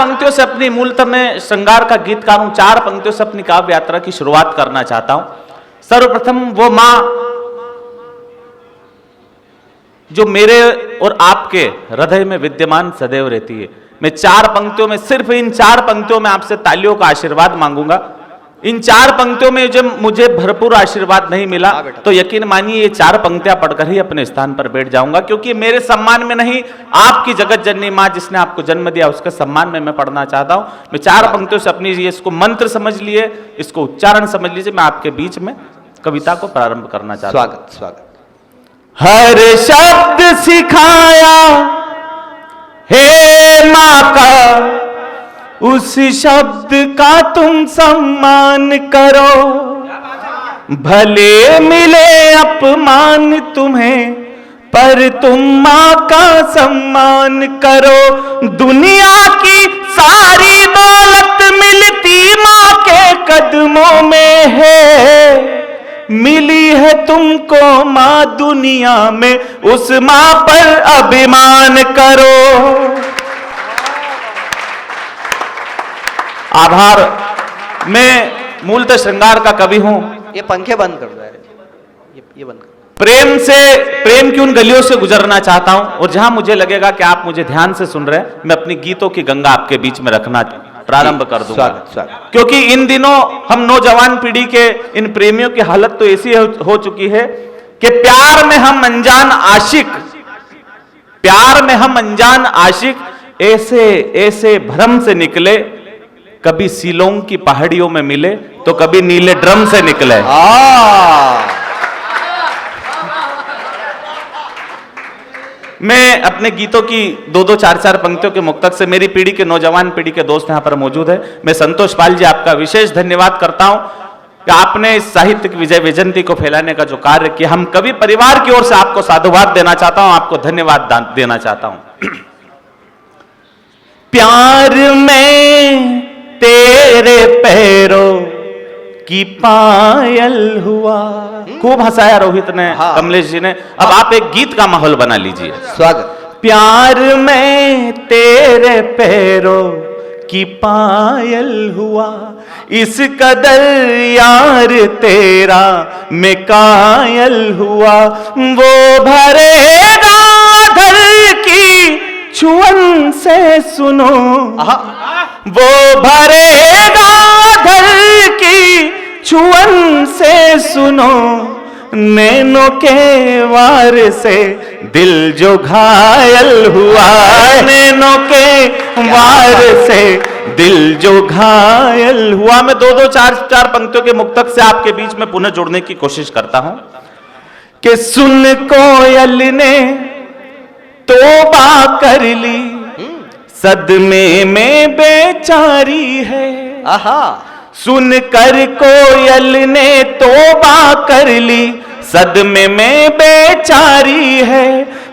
पंक्तियों से अपनी मूलतः मैं श्रृंगार का गीतकार हूं, 4 पंक्तियों से अपनी काव्य यात्रा की शुरुआत करना चाहता हूं। सर्वप्रथम वो मां जो मेरे और आपके हृदय में विद्यमान सदैव रहती है। मैं 4 पंक्तियों में, सिर्फ इन 4 पंक्तियों में आपसे तालियों का आशीर्वाद मांगूंगा। इन 4 पंक्तियों में जब मुझे भरपूर आशीर्वाद नहीं मिला तो यकीन मानिए ये 4 पंक्तियां पढ़कर ही अपने स्थान पर बैठ जाऊंगा, क्योंकि मेरे सम्मान में नहीं, आपकी जगत जननी मां जिसने आपको जन्म दिया उसके सम्मान में मैं पढ़ना चाहता हूं। मैं 4 पंक्तियों से अपनी, इसको मंत्र समझ लिए, इसको उच्चारण समझ लीजिए। मैं आपके बीच में कविता को प्रारंभ करना चाहता हूं। स्वागत स्वागत। हर शब्द सिखाया हे मां का, उस शब्द का तुम सम्मान करो। भले मिले अपमान तुम्हें, पर तुम मां का सम्मान करो। दुनिया की सारी दौलत मिलती मां के कदमों में है। मिली है तुमको मां दुनिया में, उस मां पर अभिमान करो। आभार। मैं मूलतः श्रृंगार का कवि हूं। ये पंखे बंद कर दो यार, ये बंद कर। प्रेम की उन गलियों से गुजरना चाहता हूं, और जहां मुझे लगेगा कि आप मुझे ध्यान से सुन रहे हैं, मैं अपनी गीतों की गंगा आपके बीच में रखना प्रारंभ कर दूंगा। क्योंकि इन दिनों हम नौजवान पीढ़ी के इन प्रेमियों की हालत तो ऐसी हो चुकी है कि प्यार में हम अनजान आशिक ऐसे भ्रम से निकले, कभी शिलोंग की पहाड़ियों में मिले तो कभी नीले ड्रम से निकले। मैं अपने गीतों की 2-2, 4-4 पंक्तियों के मुक्तक से मेरी पीढ़ी के, नौजवान पीढ़ी के दोस्त यहां पर मौजूद है। मैं संतोष पाल जी आपका विशेष धन्यवाद करता हूं कि आपने इस साहित्यिक विजय विजंती को फैलाने का जो कार्य किया। हम कवि परिवार की ओर से आपको साधुवाद देना चाहता हूं, आपको धन्यवाद देना चाहता हूं। प्यार में तेरे पैरों की पायल हुआ। खूब हंसाया रोहित ने, कमलेश जी ने। अब आप एक गीत का माहौल बना लीजिए। स्वागत। प्यार में तेरे पैरों की पायल हुआ, इस कदर यार तेरा मैं कायल हुआ। वो भरेगा घर की छुअन से सुनो, वो भरेगा घर की छुअन से सुनो। नैनों के वार से दिल जो घायल हुआ, नैनों के वार से दिल जो घायल हुआ। मैं 2-2, 4-4 पंक्तियों के मुक्तक से आपके बीच में पुनः जोड़ने की कोशिश करता हूं कि सुन कोयल ने तौबा कर ली, सदमे में बेचारी है। सुन कर कोयल ने तौबा कर ली, सदमे में बेचारी है।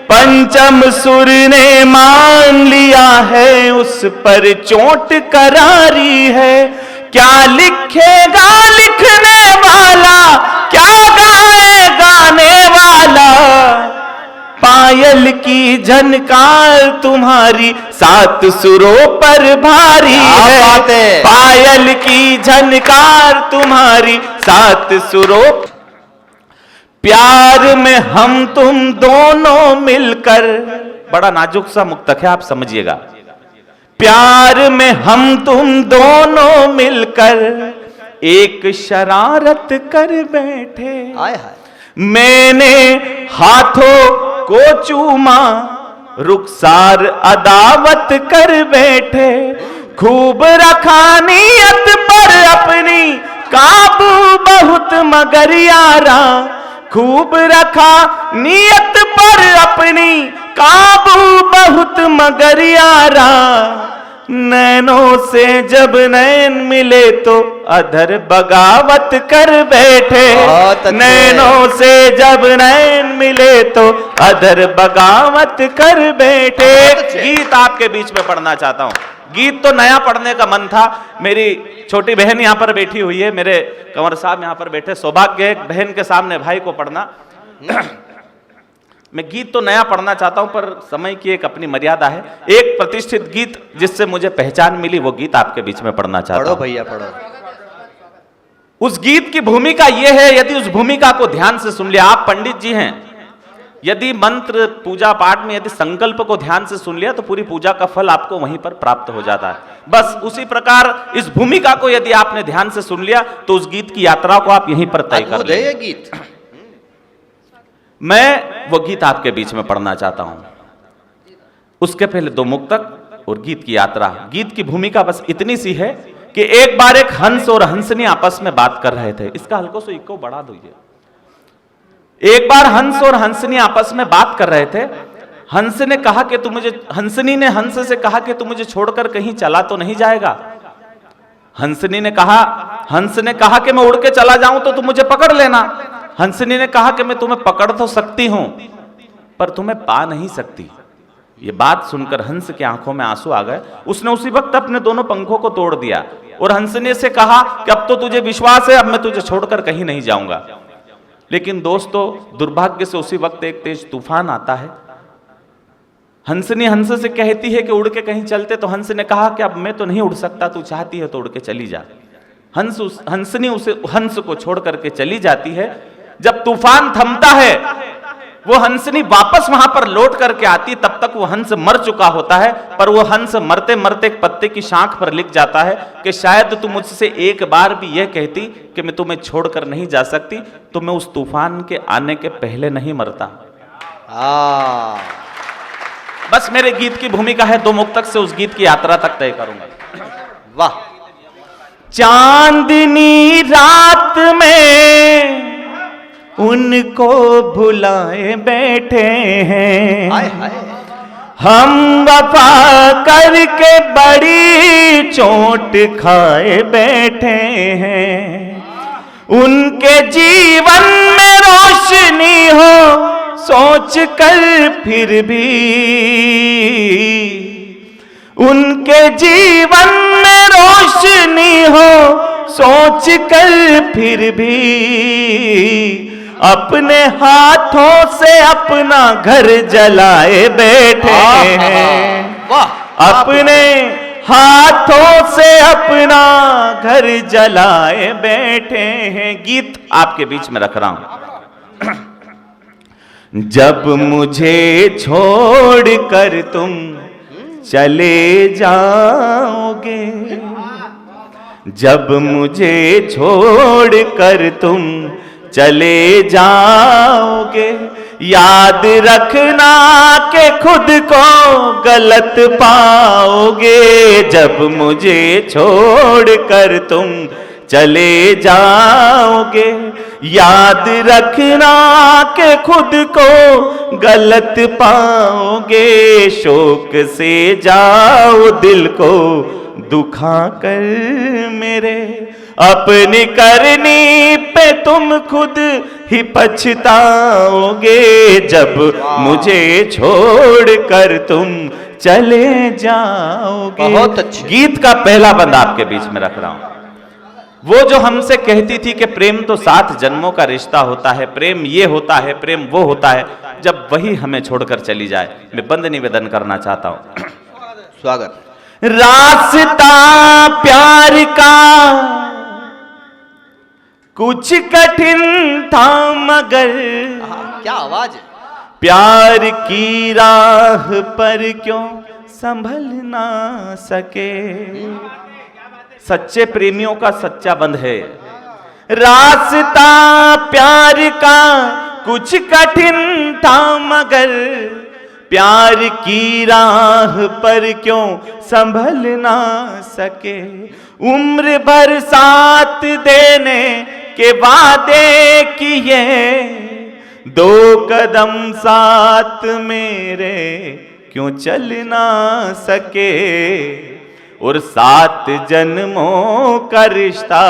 पंचम सुर ने मान लिया है, उस पर चोट करारी है। क्या लिखेगा लिखने वाला, क्या गाए गाने वाला। पायल की झनकार तुम्हारी 7 सुरों पर भारी है। पायल की झनकार तुम्हारी 7 सुरों। प्यार में हम तुम दोनों मिलकर, बड़ा नाजुक सा मुक्तक है, आप समझिएगा। प्यार में हम तुम दोनों मिलकर एक शरारत कर बैठे। मैंने हाथों को चूमा, रुखसार अदावत कर बैठे। खूब रखा नियत पर अपनी काबू बहुत मगर यारा। खूब रखा नियत पर अपनी काबू बहुत मगर यारा। नैनों से जब नैन मिले तो अधर बगावत कर बैठे। नैनों से जब नैन मिले तो अधर बगावत कर बैठे। गीत आपके बीच में पढ़ना चाहता हूं। गीत तो नया पढ़ने का मन था। मेरी छोटी बहन यहां पर बैठी हुई है, मेरे कंवर साहब यहां पर बैठे। सौभाग्य है बहन के सामने भाई को पढ़ना। मैं गीत तो नया पढ़ना चाहता हूं, पर समय की एक अपनी मर्यादा है। एक प्रतिष्ठित गीत जिससे मुझे पहचान मिली, वो गीत आपके बीच में पढ़ना चाहता पढ़ो हूं। भैया पढ़ो। उस गीत की भूमिका यह है, यदि उस भूमिका को ध्यान से सुन लिया, आप पंडित जी हैं, यदि मंत्र पूजा पाठ में यदि संकल्प को ध्यान से सुन लिया तो पूरी पूजा का फल आपको वहीं पर प्राप्त हो जाता है। बस उसी प्रकार इस भूमिका को यदि आपने ध्यान से सुन लिया तो उस गीत की यात्रा को आप यहीं पर तय कर अद्भुत है लेंगे। ये गीत। मैं वो गीत आपके बीच में पढ़ना चाहता हूं। उसके पहले दो मुक्तक और गीत की यात्रा। गीत की भूमिका बस इतनी सी है कि एक बार एक हंस और हंसनी आपस में बात कर रहे थे। इसका हल्को से इको बढ़ा दीजिए। एक बार हंस और हंसनी आपस में बात कर रहे थे। हंस ने कहा कि तू मुझे, हंसनी ने हंस से कहा कि तू मुझे छोड़कर कहीं चला तो नहीं जाएगा। हंसनी ने कहा, हंस ने कहा कि मैं उड़ के चला जाऊं तो तू मुझे पकड़ लेना। हंसनी ने कहा कि मैं तुम्हें पकड़ तो सकती हूं पर तुम्हें पा नहीं सकती। ये बात सुनकर हंस की आंखों में आंसू आ गए। उसने उसी वक्त अपने दोनों पंखों को तोड़ दिया और हंसने से कहा कि अब तो तुझे विश्वास है, अब मैं तुझे छोड़कर कहीं नहीं जाऊंगा। लेकिन दोस्तों, दुर्भाग्य से उसी वक्त एक तेज तूफान आता है। हंसनी हंस से कहती है कि उड़ के कहीं चलते, तो हंस ने कहा कि अब मैं तो नहीं उड़ सकता, तू चाहती है तो उड़ के चली जा। हंसनी उसे हंस को छोड़ करके चली जाती है। जब तूफान थमता है, वो हंसनी वापस वहां पर लौट करके आती, तब तक वो हंस मर चुका होता है। पर वो हंस मरते मरते एक पत्ते की शाख पर लिख जाता है कि शायद तुम मुझसे एक बार भी यह कहती कि मैं तुम्हें छोड़कर नहीं जा सकती तो मैं उस तूफान के आने के पहले नहीं मरता। बस मेरे गीत की भूमिका है, दो मुक्तक से उस गीत की यात्रा तक तय करूंगा। वाह। चांदनी रात में उनको भुलाए बैठे हैं, हाय हाय। हम वफा करके बड़ी चोट खाए बैठे हैं। उनके जीवन में रोशनी हो सोच कर फिर भी, उनके जीवन में रोशनी हो सोच कर फिर भी, अपने हाथों से अपना घर जलाए बैठे हैं। वाह। अपने हाथों से अपना घर जलाए बैठे हैं। गीत आपके बीच में रख रहा हूं। जब मुझे छोड़कर तुम चले जाओगे, जब मुझे छोड़कर तुम चले जाओगे, याद रखना कि खुद को गलत पाओगे। जब मुझे छोड़कर तुम चले जाओगे, याद रखना कि खुद को गलत पाओगे। शोक से जाओ दिल को दुखा कर मेरे, अपनी करनी पे तुम खुद ही पछताओगे। जब मुझे छोड़कर तुम चले जाओगे। बहुत अच्छे। गीत का पहला बंद आपके बीच में रख रहा हूं। वो जो हमसे कहती थी कि प्रेम तो 7 जन्मों का रिश्ता होता है, प्रेम ये होता है, प्रेम वो होता है, जब वही हमें छोड़कर चली जाए, मैं बंद निवेदन करना चाहता हूं। स्वागत। रास्ता प्यार का कुछ कठिन था मगर, क्या आवाज है। प्यार की राह पर क्यों संभल ना सके। सच्चे प्रेमियों का सच्चा बंध है। रास्ता प्यार का कुछ कठिन था मगर, प्यार की राह पर क्यों संभल ना सके। उम्र भर साथ देने के वादे किए, 2 कदम साथ मेरे क्यों चल ना सके। और 7 जन्मों का रिश्ता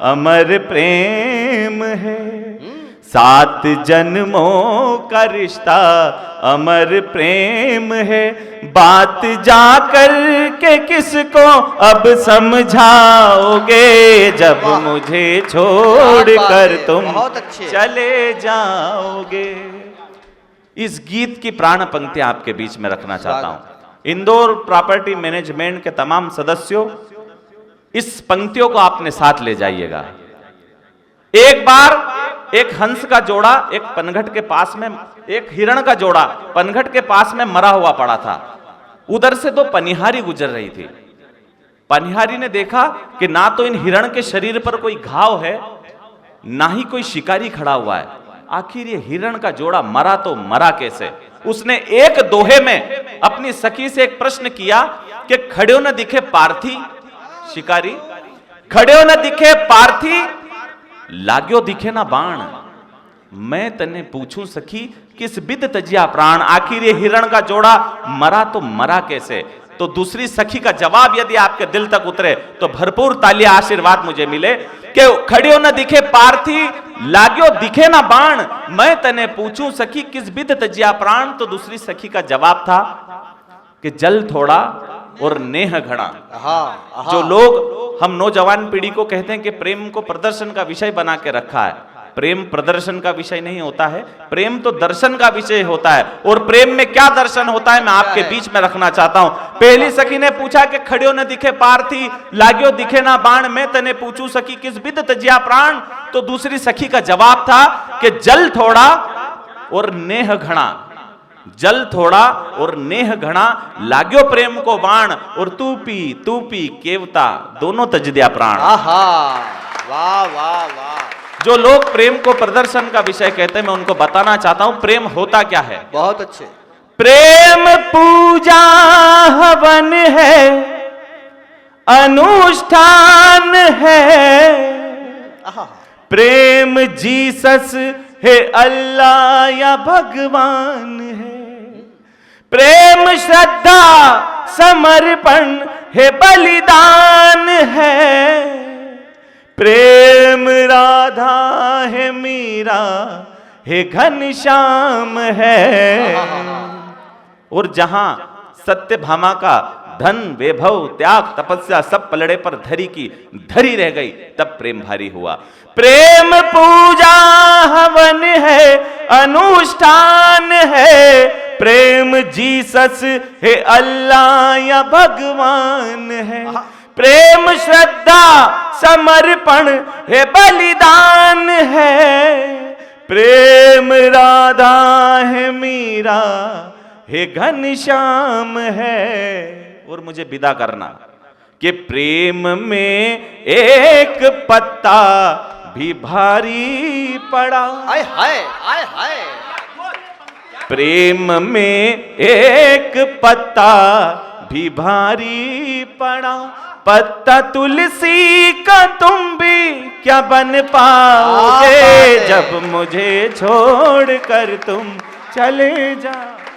अमर प्रेम है। 7 जन्मों का रिश्ता अमर प्रेम है। बात जाकर के किसको अब समझाओगे, जब मुझे छोड़कर तुम बहुत अच्छे। चले जाओगे। इस गीत की प्राण पंक्ति आपके बीच में रखना चाहता हूं। इंदौर प्रॉपर्टी मैनेजमेंट के तमाम सदस्यों, इस पंक्तियों को आपने साथ ले जाइएगा। एक बार एक हंस का जोड़ा एक पनघट के पास में, एक हिरण का जोड़ा पनघट के पास में मरा हुआ पड़ा था। उधर से दो पनिहारी गुजर रही थी। पनिहारी ने देखा कि ना तो इन हिरण के शरीर पर कोई घाव है, ना ही कोई शिकारी खड़ा हुआ है। आखिर ये हिरण का जोड़ा मरा तो मरा कैसे? उसने एक दोहे में अपनी सखी से एक प्रश्न किया कि खड़े न दिखे पार्थी शिकारी, खड़े न दिखे पार्थी, लाग्यो दिखे ना बाण, मैं तने पूछूं सखी किस बिद तजिया प्राण। आखिर ये हिरण का जोड़ा मरा तो मरा कैसे? तो दूसरी सखी का जवाब यदि आपके दिल तक उतरे तो भरपूर तालियां आशीर्वाद मुझे मिले कि खड़ियो न दिखे पार्थी, लाग्यो दिखे ना बाण, मैं तने पूछूं सखी किस बिद तजिया प्राण। तो दूसरी सखी का जवाब था कि जल थोड़ा और नेह घड़ा। जो लोग हम नौजवान पीढ़ी को कहते हैं कि प्रेम को प्रदर्शन का विषय बना के रखा है, प्रेम प्रदर्शन का विषय नहीं होता है, प्रेम तो दर्शन का विषय होता है। और प्रेम में क्या दर्शन होता है मैं आपके बीच में रखना चाहता हूं। पहली सखी ने पूछा कि खड़ियो न दिखे पार्थी, लाग्यो दिखे ना बाण, मैं तने पूछूं सखी किस बिद तजिया प्राण। तो दूसरी सखी का जवाब था कि जल थोड़ा और नेह घना, जल थोड़ा और नेह घना, लाग्यो प्रेम को बाण, और तू पी केवता, दोनों तज दिया प्राण। वाह वाह वाह। जो लोग प्रेम को प्रदर्शन का विषय कहते हैं, मैं उनको बताना चाहता हूं प्रेम होता क्या है। बहुत अच्छे। प्रेम पूजा हवन है, अनुष्ठान है, प्रेम जीसस है अल्लाह या भगवान है, प्रेम श्रद्धा समर्पण है बलिदान है, प्रेम राधा है मीरा है घनश्याम है। और जहां सत्यभामा का धन वैभव त्याग तपस्या सब पलड़े पर धरी की धरी रह गई, तब प्रेम भारी हुआ। प्रेम पूजा हवन है, अनुष्ठान है, प्रेम जीसस है अल्लाह या भगवान है, प्रेम श्रद्धा समर्पण है बलिदान है, प्रेम राधा है मीरा है घनश्याम है। और मुझे विदा करना कि प्रेम में एक पत्ता भी भारी पड़ा, हाय हाय हाय हाय, प्रेम में एक पत्ता भी भारी पड़ा, पत्ता तुलसी का तुम भी क्या बन पाओगे जब मुझे छोड़कर तुम चले जाओ।